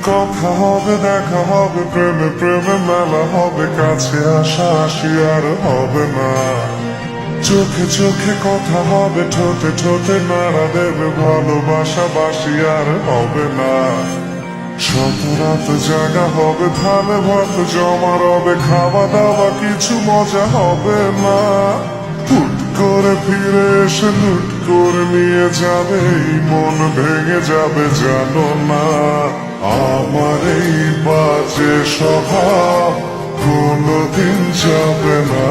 কথা হবে, দেখা হবে, প্রেমে প্রেমে মেলা হবে, কাছে আসা আসি আর হবে না। চোখে চোখে কথা হবে, ঠোঁটে ঠোঁটে নাড়া দেবে, ভালোবাসা বাসি আর হবে না। শত রাত জাগা হবে, ধানে ভাত জমা রবে, খাওয়া দাওয়া কিছু মজা হবে না। হুট করে ফিরে এসে লুট করে নিয়ে যাবে, এই মন ভেঙে যাবে জানো না। আমার এই বাজে স্বভাব কোনদিন যাবে না।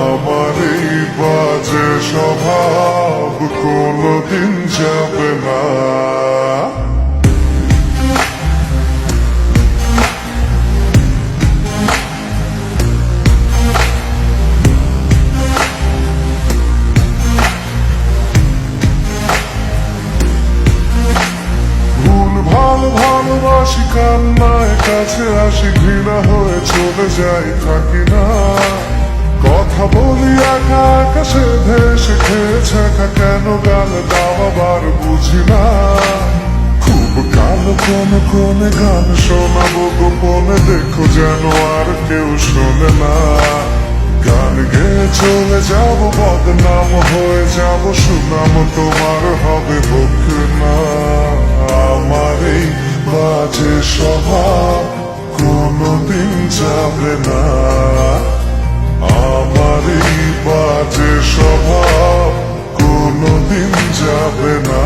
আমার এই বাজে স্বভাব কোনদিন যাবে না। ভালোবাসি কান্নায় কাছে আসি, ঘৃণা হয়ে চলে যাই থাকি না। কথা বলি একা একা, সে ভেসে খেয়েছে একা, কেন গাল দাও আবার বুঝি না। খুব কালো কোনে কোনে গান শোনাবো গোপনে, দেখো যেন আর কেউ শোনে না। গান গেয়ে চলে যাব, বদনাম হয়ে যাব, সুনাম তোমার হবে হোক না। আমার এই বাজে স্বভাব কোনদিন যাবে না। আমার এই বাজে স্বভাব কোনদিন যাবে না।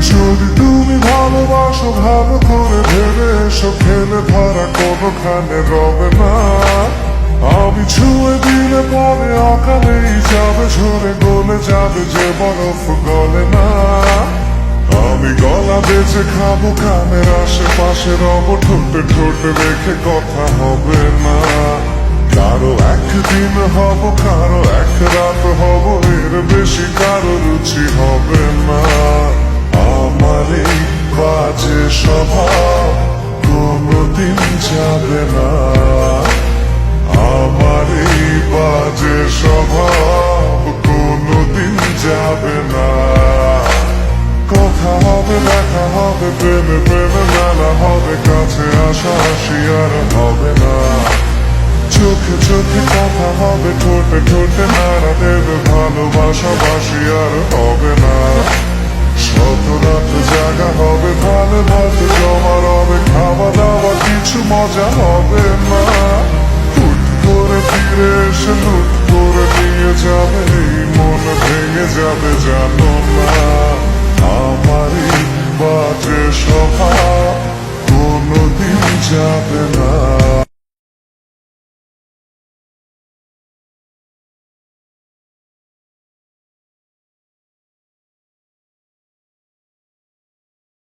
যদি তুমি ভালোবাসো ভালো করে ভেবে এসো, খেলে ধরা কোনোখানে রবে না। আমি ছুঁয়ে দিলে পরে অকালেই যাবে, ঝরে গলে যাবে যে বরফ গলে না। আমি গলা বেঁচে খাবো, কানের আশেপাশে রব, ঠোঁটে ঠোঁটে রেখে কথা হবে না। কারো একদিন হব, কারো এক রাত হব, এর বেশি কারো রুচি হবে না। আমার এই বাজে স্বভাব কোনদিন যাবে না। আমার এই বাজে স্বভাব কোনদিন যাবে না। কথা হবে, দেখা হবে, প্রেমে প্রেমে মেলা হবে, কাছে আসা আসি আর হবে না। চোখে চোখে কথা হবে, ঠোঁটে ঠোঁটে নাড়া দেবে, ভালোবাসা বাসি আর হবে না। শত রাত জাগা হবে, ভালো ভাত জমা রবে, খাওয়া দাওয়া কিছু মজা হবে না। হুট করে ফিরে এসে লুট করে নিয়ে যাবে, এই মন ভেঙে যাবে জানো না। আমার এই